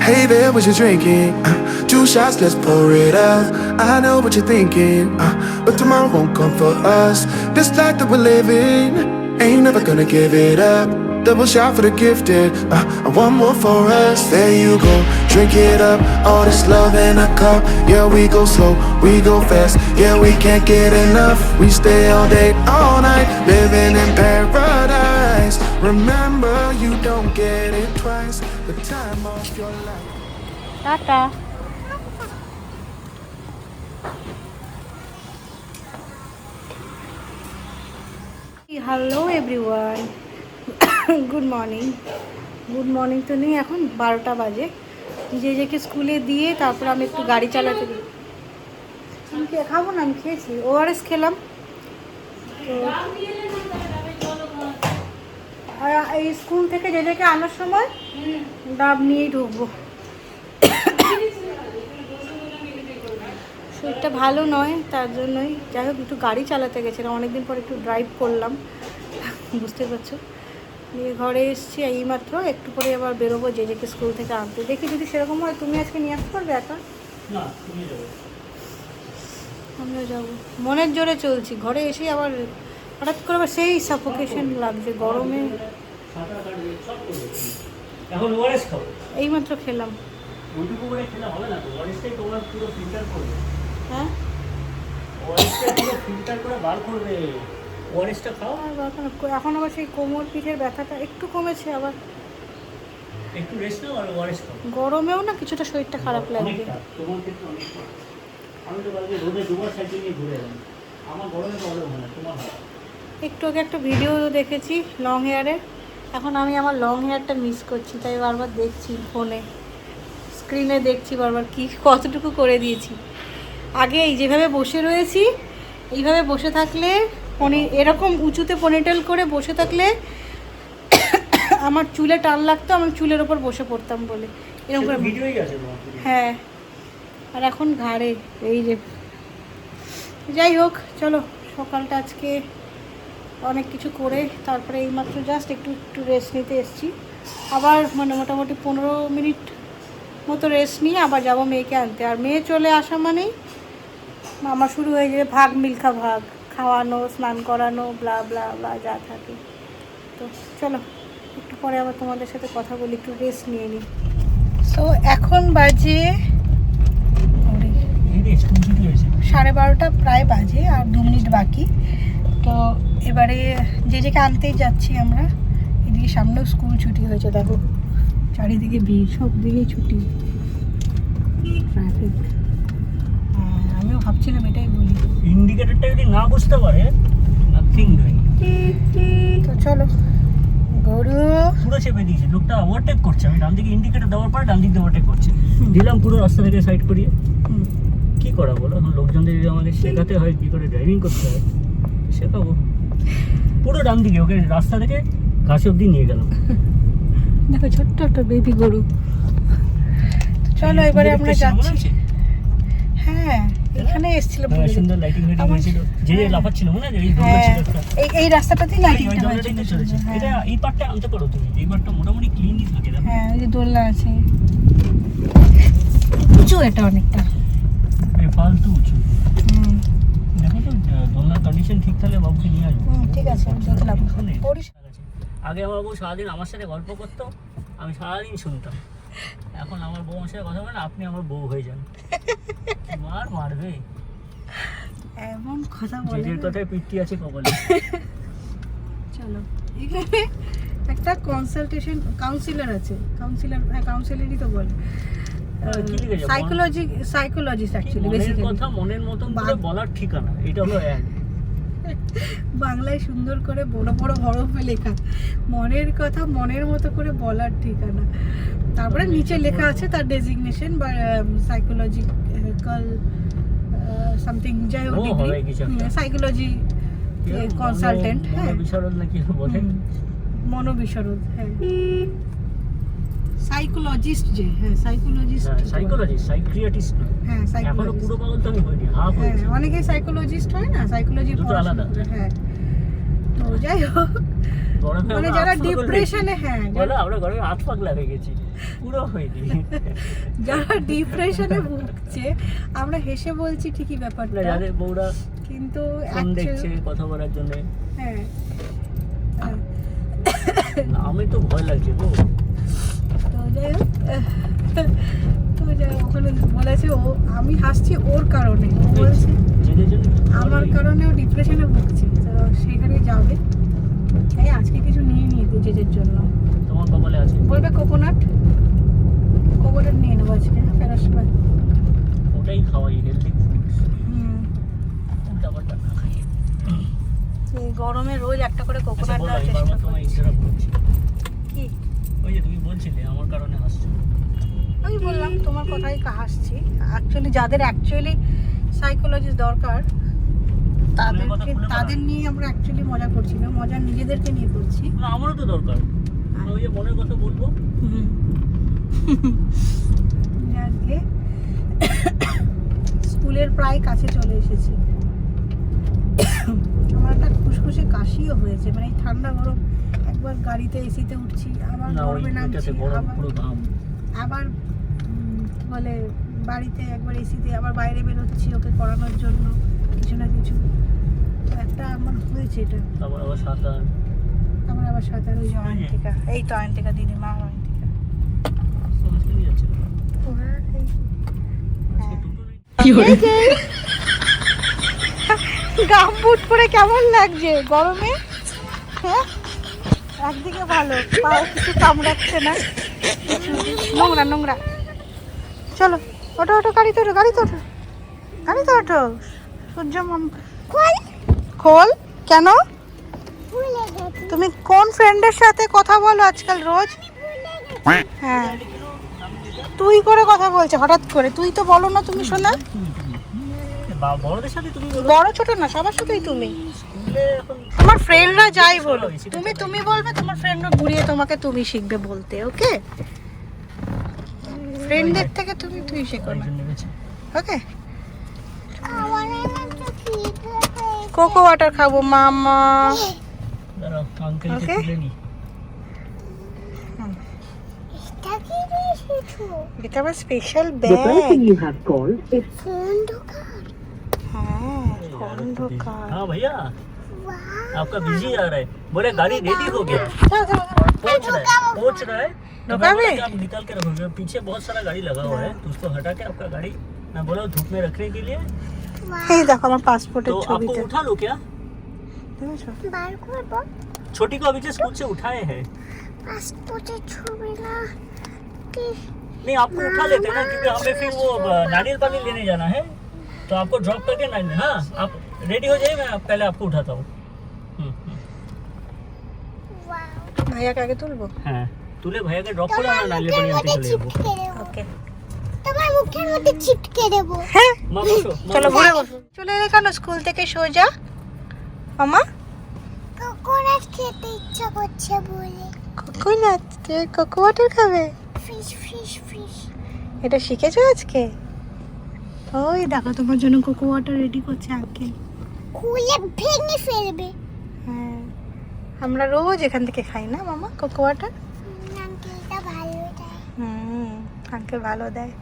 Hey there, what you drinking? 2 shots, let's pour it up. I know what you're thinking, but tomorrow won't come for us. This life that we're living, ain't never gonna give it up. Double shot for the gifted, and one more for us. There you go, drink it up. All this love in a cup. Yeah, we go slow, we go fast. Yeah, we can't get enough. We stay all day, all night, living in paradise. Remember, you don't get it twice. The time of your life. Tata. Hello everyone, good morning তো নেই, এখন 12টা বাজে। নিজেকে স্কুলে দিয়ে তারপর আমি একটু গাড়ি চালাতে দিই। আমি খাবো না, আমি খেয়েছি, ওআরএস খেলাম। তো এই স্কুল থেকে জেজেকে আনার সময় ডাব নিয়েই ঢুকবো। শরীরটা ভালো নয়, তার জন্যই যাই হোক একটু গাড়ি চালাতে গেছিলাম, অনেকদিন পর একটু ড্রাইভ করলাম, বুঝতে পারছো। নিয়ে ঘরে এসেছি এইমাত্র, একটু পরে আবার বেরোবো জেজেকে স্কুল থেকে আনতে। দেখি যদি সেরকম হয় তুমি আজকে নিয়ে আসতে পারবে একা? না, আমিও যাবো, মনের জোরে চলছি। ঘরে এসে আবার হঠাৎ করে আবার সেই সাফোকেশন লাগছে গরমে। এখন ওআরএস খাও। এইমাত্র খেলাম। ওইটুকু করে খেলে হবে না তো, ওআরএসটাই তোমার পুরো ফিল্টার করবে। হ্যাঁ, ওআরএসটা পুরো ফিল্টার করে বার করবে। ওআরএসটা খাও। এখন আবার সেই কোমর পিঠের ব্যথাটা একটু কমেছে, আবার একটু রেস্ট নাও আর ওআরএস খাও। গরমেও না কিছুটা শরীরটা খারাপ লাগবে। তোমার ক্ষেত্রে অনেকটা। আমি তো বাড়িতে রোদে দুবার সাইকেল নিয়ে ঘুরে এলাম, আমার গরমে প্রবলেম হয় না, তোমার হয়। একটু আগে একটা ভিডিও দেখেছি লং হেয়ারের, এখন আমি আমার লং হেয়ারটা মিস করছি, তাই বারবার দেখছি ফোনে, স্ক্রিনে দেখছি বারবার কি কতটুকু করে দিয়েছি। আগে এই যেভাবে বসে রয়েছি, এইভাবে বসে থাকলে এরকম উঁচুতে পনিটেল করে বসে থাকলে আমার চুলে টান লাগতো, আমার চুলের ওপর বসে পড়তাম বলে এরকম করে। ভিডিওই আছে তোমার? হ্যাঁ, আর এখন ঘাড়ে এই যে। যাই হোক, চলো, সকালটা আজকে অনেক কিছু করে তারপরে এইমাত্র জাস্ট একটু রেস্ট নিতে এসেছি। আবার মোটামুটি 15 মিনিট মতো রেস্ট নিয়ে আবার যাবো মেয়েকে আনতে। আর মেয়ে চলে আসা মানেই আমার শুরু হয়ে যাবে ভাগ মিল্খা ভাগ, খাওয়ানো, স্নান করানো, ব্লা ব্লা ব্লা যা থাকে। তো চলো একটু পরে আবার তোমাদের সাথে কথা বলি, একটু রেস্ট নিয়ে নিই। সো এখন বাজে 12:30, প্রায় বাজে, আর 2 মিনিট বাকি। তো এবারে জেজেকে আনতেই যাচ্ছি আমরা। এদিকে সামনেও স্কুল ছুটি হয়েছে, দেখো চারিদিকে ভিড়, সব দিকেই ছুটি, ট্রাফিক। আমিও ভাবছিলাম এটাই বলি, ইন্ডিকেটরটা যদি না বুঝতে পারে নাথিং ডুইং। তো চলো। গরু পুরো চেপে দিয়েছে, লোকটা ওভারটেক করছে, আমি ডান দিকে ইন্ডিকেটর দেওয়ার পরে ডান দিক দিয়ে ওভারটেক করছে, দিলাম পুরো রাস্তা থেকে সাইড করিয়ে। কি করা বলো, এখন লোকজনদের যদি আমাদের শেখাতে হয় কী করে ড্রাইভিং করতে হয়, শেখাবো। পুরো ডান দিকে ওকে রাস্তা থেকে ঘাস অব্দি নিয়ে গেলাম। দেখো ছোট্ট একটা বেবি গরু। চলো এবারে আমরা যাচ্ছি। হ্যাঁ, এখানে এসেছিলাম, সুন্দর লাইটিং হয়েছিল, যে লাফাচ্ছিল মনে আছে? এই রাস্তাটাতেই লাইটিংটা হয়েছিল। এটা এই পার্টটা আনতে পারো তুমি, এই পার্টটা মোটামুটি ক্লিনই থাকে। হ্যাঁ, ওই যে দোলনা আছে, উঁচু এটা অনেকটা, ফালতু উঁচু। দেখো তো দোলনার কন্ডিশন ঠিক থাকলে বাবুকে নিয়ে আসবো। ঠিক আছে, দেখলাম। আগে আমার বউ সারাদিন আমার সাথে গল্প করতো, আমি সারাদিন শুনতাম। এখন আমার বউ আমার সাথে কথা বলে, আপনি আমার বউ হয়ে যান, মারবে এমন কথা বলে। জেজের কথায় পিট্টি আছে কপালে। চলো, এখানে একটা কাউন্সিলর আছে, কাউন্সিলরই তো বলে, সাইকোলজিস্ট অ্যাকচুয়ালি, বেসিক্যালি কথা মনের মতন করে বলার ঠিকানা। এটা হলো অ্যাড, বাংলায় সুন্দর করে বড় বড় হরফে লেখা, মনের কথা মনের মতো করে বলার ঠিকানা। তারপরে নিচে লেখা আছে তার ডেজিগনেশন বা সাইকোলজিক্যাল সামথিং, যাই হোক, সাইকোলজি কনসালটেন্ট। হ্যাঁ, বিশারদ নাকি বলে, মনোবিশারদ। হ্যাঁ, সাইকোলজিস্ট যে, হ্যাঁ সাইকোলজিস্ট, সাইকিয়াট্রিস্ট না। হ্যাঁ, এখনো পুরো পাগল তো আমি হইনি, হাফ হয়েছে। অনেকেই সাইকোলজিস্ট হয় না, সাইকোলজি দুটো আলাদা। হ্যাঁ, তো যাই হোক গরমে মানে আমরা যারা আতপাগল ডিপ্রেশনে, হয়েছি। হ্যাঁ, বলো আমরা গরমে আত পাগলা হয়ে গেছি, পুরো হয়নি। যারা ডিপ্রেশনে ভুগছে আমরা হেসে বলছি ঠিকই ব্যাপারটা, যাদের বউরা কিন্তু ফোন দেখছে কথা বলার জন্য, হ্যাঁ আমি তো ভয় লাগছে গো। তো যাই হোক, তো যাই হোক, ওখানে বলেছে ও, আমি হাসছি ওর কারণে, ও বলছে জেদের জন্য আমার কারণে ও ডিপ্রেশনে ভুগছে, তো সেখানে যাবে। এই আজকে কিছু নিয়ে নিয়ে জেজের জন্য তোমার কপালে আছে, বলবে কোকোনাট নিয়ে নেবো আজকে, হ্যাঁ, ফেরার সময়। ওটাই খাওয়াই, হেলদি ফুডস, হুম, উল্টা পাল্টা না খাই। এই গরমে রোজ একটা করে আচ্ছা কোকোনাট বলো, দেওয়ার এবার চেষ্টা তোমায় করছি। ইন্টারাপ্ট করছি। কি ওই যে তুমি বলছিলে আমার কারণে হাসছো। আমি বললাম তোমার কথাই হাসছি। অ্যাকচুয়ালি যাদের অ্যাকচুয়ালি সাইকোলজিস্ট দরকার তাদেরকে, তাদের নিয়ে আমরা অ্যাকচুয়ালি মজা করছি না, মজা নিজেদেরকে নিয়ে করছি। না, আমারও তো দরকার, ওই যে মনের কথা বলবো। আজকে স্কুলের প্রায় কাছে চলে এসেছি। আমার একটা খুশখুশে কাশিও হয়েছে, মানে এই ঠান্ডা গরম, একবার গাড়িতে এসিতে উঠছি, আবার না, ওই গরমে নামছি, এটাতে গরম পুরো ঘাম। আবার কি বলে বাড়িতে একবার এসিতে, আবার বাইরে বেরোচ্ছি ওকে করানোর জন্য কিছু না কিছু। তো একটা আমার হয়েছে এটা। তারপর আবার সাঁতার। আমার আবার সাঁতার, ওই যে অয়ন্তিকা, এই তো অয়ন্তিকা দিদিমা, অয়ন্তিকা। আজকে নিয়ে যাচ্ছে না। আজকে দুটো নেই। এই যে গামবুট পরে কেমন লাগছে গরমে, হ্যাঁ? একদিকে ভালো, পায়ে কিছু কামড়াচ্ছে না, নোংরা নোংরা। চলো ওঠো ওঠো, গাড়িতে ওঠো, গাড়িতে ওঠো, গাড়িতে ওঠো। সূর্য মাম খোল। কেন? তুমি কোন ফ্রেন্ডের সাথে কথা বলো আজকাল রোজ? হ্যাঁ, তুই করে কথা বলছে হঠাৎ করে, তুই তো বলো না তুমি, শোনা। বড়দের সাথে তুমি বলো। বড় ছোট না, সবার সাথেই তুমি। স্কুলে এখন তোমার ফ্রেন্ডরা যাই বলো, তুমি বলবে, তোমার ফ্রেন্ডরা ঘুরিয়ে তোমাকে তুমি শিখবে বলতে, ওকে? ফ্রেন্ডদের থেকে তুই শেখো না, একজন নেমেছে। ওকে? কোকো ওয়াটার খাবো মামা। দাঁড়াও, আঙ্কেলকে Okay. তুলে নি। এটা আমার special The person bag. you have called is হ্যাঁ, यार, ফোন तो ঢোকা। हाँ भैया, आपका बिजी आ रहा है। बोले गाड़ी रेडी हो गया, पहुंच रहा है। तो रुका मैं बोला भी? कि आप निकाल के रखोगे, पीछे बहुत सारा गाड़ी लगा हुआ है, तो उसको हटा के आपका गाड़ी मैं बोला धूप में रखने के लिए। এই দেখো আমার পাসপোর্টের तो आपको ছবিটা, उठा लो क्या? দেখেছো? छोटी को अभी से स्कूल से उठाए हैं। नहीं, आपको उठा लेते हैं ना, क्योंकि हमें फिर वो नारियल पानी लेने जाना है, तो आपको ड्रॉप करके नारियल। हाँ, आप रेडी हो जाइए, मैं पहले आपको उठाता हूँ। ভাইয়াকে আগে তুলবো, হ্যাঁ, তুলে ভাইয়াকে ড্রপ করে আমরা নারিयल পানি আনতে চলে যাবো। ওকে? তোমার মুখের মধ্যে ছিটকে দেবো। হ্যাঁ, মা বসো, মা চলো বসো। ঘুরে বসো। চলে এলে কেন স্কুল থেকে সোজা? মামা কোকোনাট খেতে ইচ্ছা করছে বলে। কোকোনাট, কোকো ওয়াটার খাবে? Fish fish fish. এটা শিখেছো আজকে? ওই দেখো তোমার জন্য কোকো ওয়াটার রেডি করছে আঙ্কেল। খুলে ভেঙে ফেলবে। হ্যাঁ, আমরা রোজ এখান থেকে খাই না মামা কোকো ওয়াটার। আঙ্কেলটা ভালো দেয়। আঙ্কেল ভালো দেয়,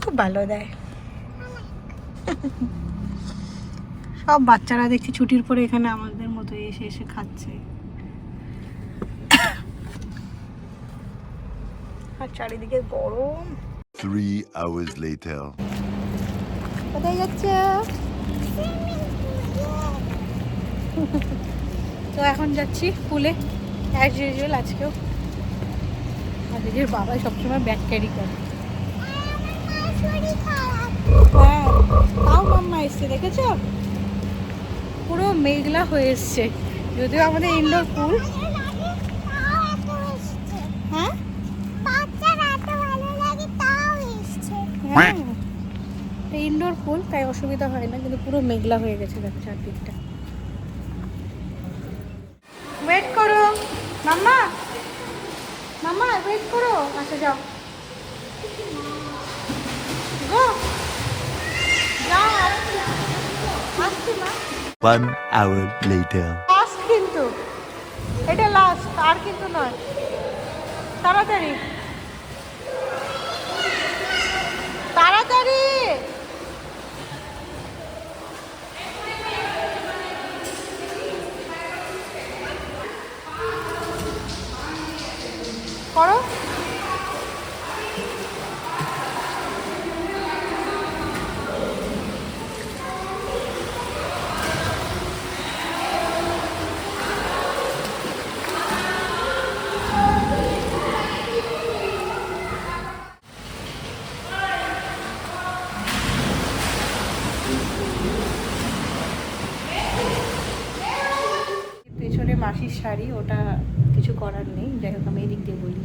খুব ভালো দেয়। সব বাচ্চারা দেখছি ছুটির পরে এখানে আমাদের মতো এসে এসে খাচ্ছে। আর চারিদিকে গরম। 3 hours later. কোথায় যাচ্ছে? তো এখন যাচ্ছি পুলে, অ্যাজ ইউজুয়াল আজকেও। আজকের বাবা সবসময় ব্যাগ ক্যারি করে। শরীর খারাপ। হ্যাঁ, তাও মাম্মা এসছে, দেখেছো? পুরো মেঘলা হয়ে এসছে, যদিও আমাদের ইনডোর পুল। তাও এত এসছে। হ্যাঁ বাচ্চারা এত ভালো লাগে তাও এসছে। হ্যাঁ, ইনডোর পুল, তাই অসুবিধা হয় না, কিন্তু পুরো মেঘলা হয়ে গেছে দেখো চারদিকটা। ওয়েট করো মাম্মা, মাম্মা ওয়েট করো। আচ্ছা যাও, গো যাও, আসছি মা। 1 hour later. ফাস্ট কিন্তু আর কিন্তু নয়, তাড়াতাড়ি তাড়াতাড়ি। করো। পেছনে মাসির শাড়ি, ওটা কিছু করার নেই, যাই হোক আমি এদিক দিয়ে বলি।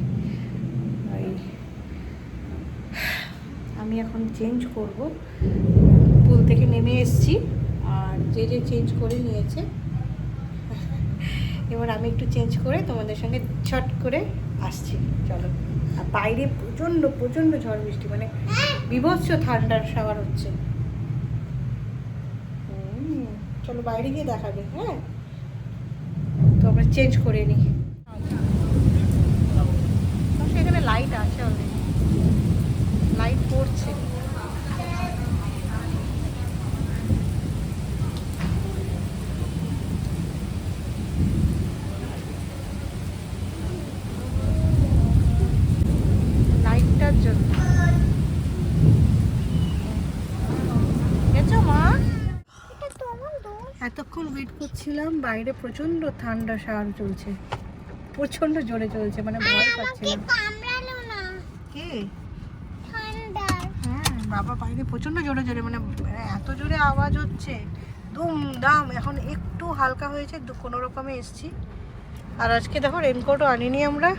আমি এখন চেঞ্জ করব, পুল থেকে নেমে এসেছি আর যে যে চেঞ্জ করে নিয়েছে, এবার আমি একটু চেঞ্জ করে তোমাদের সঙ্গে ছট করে আসছি। চলো। আর বাইরে প্রচণ্ড প্রচণ্ড ঝড় বৃষ্টি, মানে বিভৎস ঠান্ডার শাওয়ার হচ্ছে। চলো বাইরে গিয়ে দেখাবে। হ্যাঁ, তো আমরা চেঞ্জ করে নিই। সেখানে লাইট আছে, অলরেডি লাইট পড়ছে। লাইটটার জন্য গেছো মা? এতক্ষণ ওয়েট করছিলাম, বাইরে প্রচন্ড ঠান্ডা শাওয়ার চলছে, প্রচন্ড জোরে চলছে, মানে ভয় পাচ্ছিলাম। কে? হ্যাঁ বাবা, বাইরে প্রচন্ড জোরে জোরে, মানে এত জোরে আওয়াজ হচ্ছে, দুম দাম। এখন একটু হালকা হয়েছে, কোনো রকমে এসছি। আর আজকে দেখো রেনকোটও আনিনি আমরা,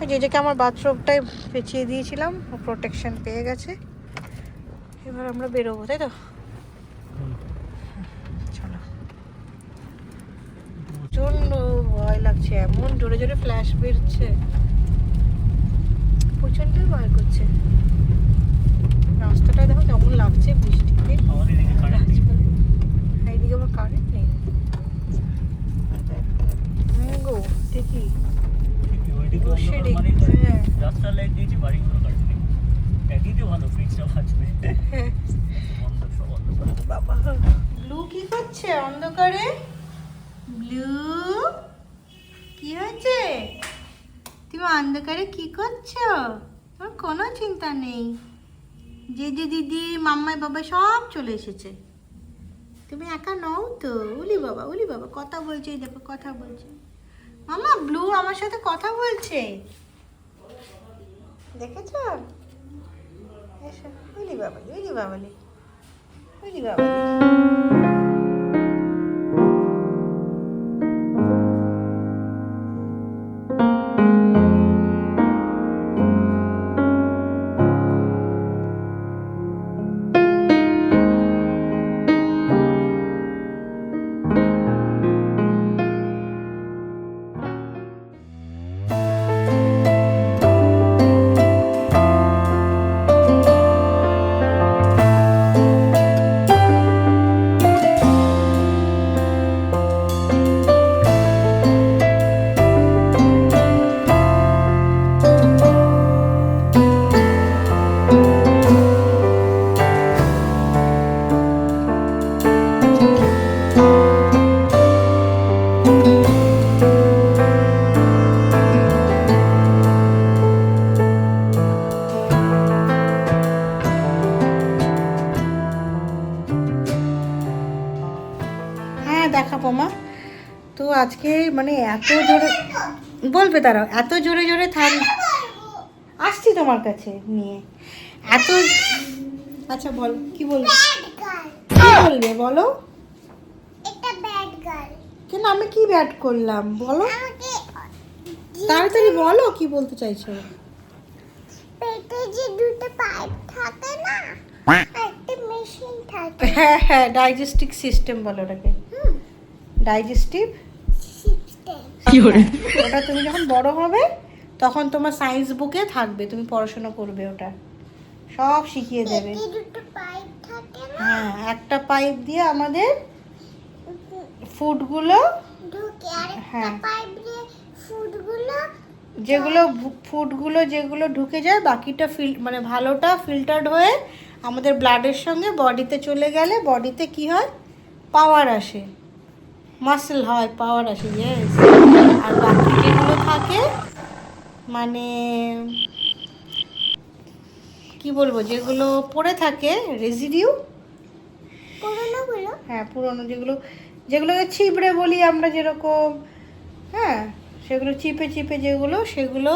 যেটাকে আমার বাথরুমটায় পেঁচিয়ে দিয়েছিলাম, ও প্রোটেকশন পেয়ে গেছে। এবার আমরা বেরোবো, তাই তো? চলো। প্রচন্ড ভয় লাগছে, এমন জোরে জোরে ফ্ল্যাশ বেরোচ্ছে, প্রচন্ড ভয় করছে। রাস্তাটা দেখো কেমন লাগছে বৃষ্টিতে। এইদিকে আমার কারেন্ট নেই গো, দেখি রাস্তার লাইট দিয়েছি, বাড়িগুলো কারেন্ট নেই। একদিকে ভালো, ফ্রিজটা বাঁচবে। বাবা, ব্লু কি করছে অন্ধকারে? ব্লু কি হয়েছে? তুমি অন্ধকারে কি করছো? তোমার কোনো চিন্তা নেই, যে দিদি মাম্মাই বাবা সব চলে এসেছে, তুমি একা নও তো। উলি বাবা কথা বলছে, দেখো কথা বলছে। মামা, ব্লু আমার সাথে কথা বলছে, দেখেছো? এসো। উলি বাবালি। দেখাবো মা। তো আজকে মানে এত জোরে বলবে, দাঁড়াও, এত জোরে জোরে আসছি তোমার কাছে নিয়ে, এত। আচ্ছা বল, কি বলবে? কি বলবে বলো? কেন, আমি কি ব্যাড করলাম বলো? তাড়াতাড়ি বলো কি বলতে চাইছো। পেটে যে দুটো পাইপ থাকে না, একটা মেশিন থাকে। হ্যাঁ, ডাইজেস্টিভ সিস্টেম বলো ওটাকে, ডাইজেস্টিভ সিস্টেম। ওটা তুমি যখন বড় হবে তখন তোমার সায়েন্স বুকে থাকবে, তুমি পড়াশোনা করবে, ওটা সব শিখিয়ে দেবে। দুটো পাইপ থাকে না, হ্যাঁ, একটা পাইপ দিয়ে আমাদের ফুডগুলো ঢুকে, আর একটা হ্যাঁ পাইপ দিয়ে ফুডগুলো যেগুলো ফুডগুলো যেগুলো ঢুকে যায় বাকিটা মানে ভালোটা ফিল্টার্ড হয়ে আমাদের ব্লাডের সঙ্গে বডিতে চলে গেলে বডিতে কি হয়, পাওয়ার আসে, মাসল হয়, পাওয়ার আসে, ইয়েস। আর বাকি যেগুলো থাকে মানে কি বলবো, যেগুলো পড়ে থাকে রেজিডিউ, পুরোনোগুলো হ্যাঁ পুরনো যেগুলো, যেগুলোকে ছিবড়ে বলি আমরা যেরকম, হ্যাঁ সেগুলো চিপে চিপে যেগুলো, সেগুলো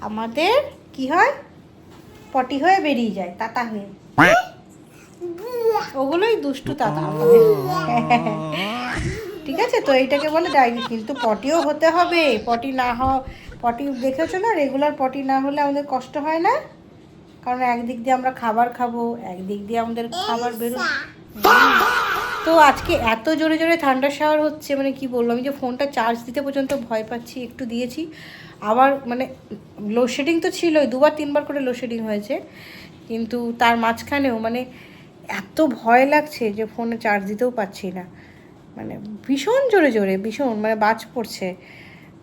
আমাদের কি হয়, পটি হয়ে বেরিয়ে যায়, তাতা হয়ে। ওগুলোই দুষ্টু তাতা আমাদের। ঠিক আছে, তো এইটাকে বলে ডায়েরি। কিন্তু পটিও হতে হবে, পটি না পটি দেখেছো না, রেগুলার পটি না হলে আমাদের কষ্ট হয় না, কারণ একদিক দিয়ে আমরা খাবার খাবো, একদিক দিয়ে আমাদের খাবার বেরো। তো আজকে এত জোরে জোরে ঠান্ডা শাওয়ার হচ্ছে, মানে কি বলবো, আমি যে ফোনটা চার্জ দিতে পর্যন্ত ভয় পাচ্ছি, একটু দিয়েছি আবার মানে লোডশেডিং তো ছিলই, 2-3 বার করে লোডশেডিং হয়েছে, কিন্তু তার মাঝখানেও মানে এত ভয় লাগছে যে ফোনে চার্জ দিতেও পারছি না, মানে ভীষণ জোরে জোরে, ভীষণ মানে বাজ পড়ছে।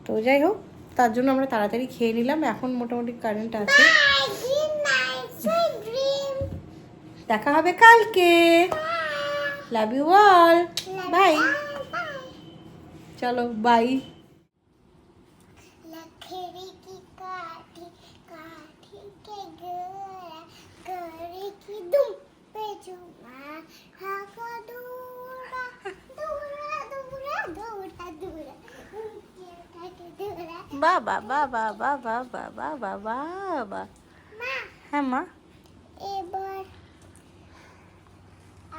তো যাই হোক, তার জন্য আমরা তাড়াতাড়ি খেয়ে নিলাম, এখন মোটামুটি কারেন্ট আছে। দেখা হবে কালকে, লাভ ইউ অল, বাই, চলো বাই। लखेरी की काठी काठी के गरा गरे की दुम पे चुमा हाका दूरा दूरा दूरा दूरा दूरा दूरा বাবা বাবা বাবা বাবা বাবা বাবা। মা হ্যাঁ মা, এবার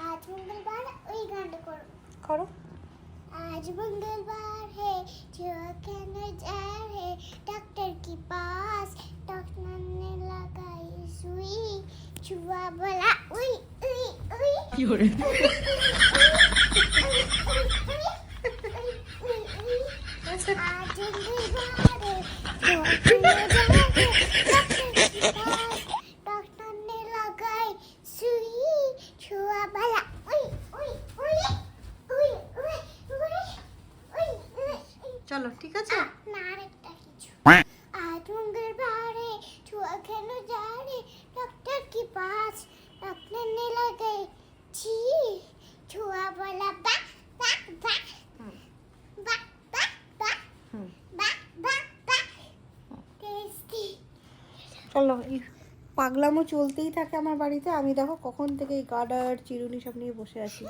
আজ মঙ্গলবার ওই গানটা করো। করো। आज मंगलवार है जो कहने जा रहे डॉक्टर के पास, डॉक्टर ने लगाई सुई, छुआ बोला उई उई उई आज मंगलवार है जो कहने जा रहे डॉक्टर के पास, डॉक्टर ने लगाई सुई, छुआ बोला उई उई उई उई उई চলো ঠিক আছে। না আরেকটা কিছু। आज मंगलवार है छुआ खेलो जा रहे डॉक्टर के पास, डॉक्टर ने लगाई छी, छुआ बोला बा बा बा बा बा बा बा बा बा टेस्टी। চলো, এই পাগলামো চলতেই থাকে আমার বাড়িতে। আমি দেখো কখন থেকে এই গার্ডার চিরুনি সব নিয়ে বসে আছি।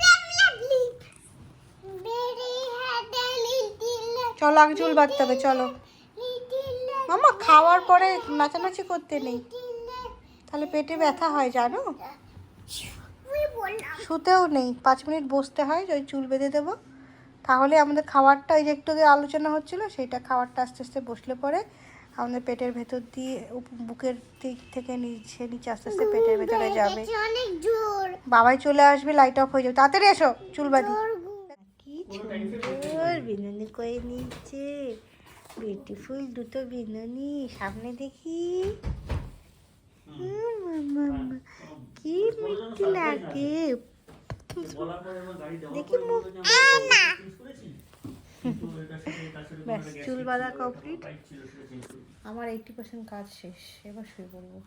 চলো আগে চুল বাঁধতে হবে, চলো। মামা খাওয়ার পরে নাচানাচি করতে নেই, তাহলে পেটে ব্যথা হয় জানো। শুতেও নেই, 5 মিনিট বসতে হয়, ওই চুল বেঁধে দেবো, তাহলে আমাদের খাবারটা, এই যে একটু আগে আলোচনা হচ্ছিলো, সেইটা খাবারটা আস্তে আস্তে বসলে পরে আমাদের পেটের ভেতর দিয়ে বুকের দিক থেকে নিচে নিচে আস্তে আস্তে পেটের ভেতরে যাবে। বাবাই চলে আসবে, লাইট অফ হয়ে যাবে, তাড়াতাড়ি এসো চুল বাঁধি। কি সুন্দর বিনুনি করে নিচ্ছে, বিউটিফুল দুটো বিনুনি, সামনে দেখি। কি মিষ্টি লাগে, দেখি মুখ। ব্যাস চুল বাঁধা কমপ্লিট, আমার 80% কাজ শেষ, এবার শুয়ে পড়বো।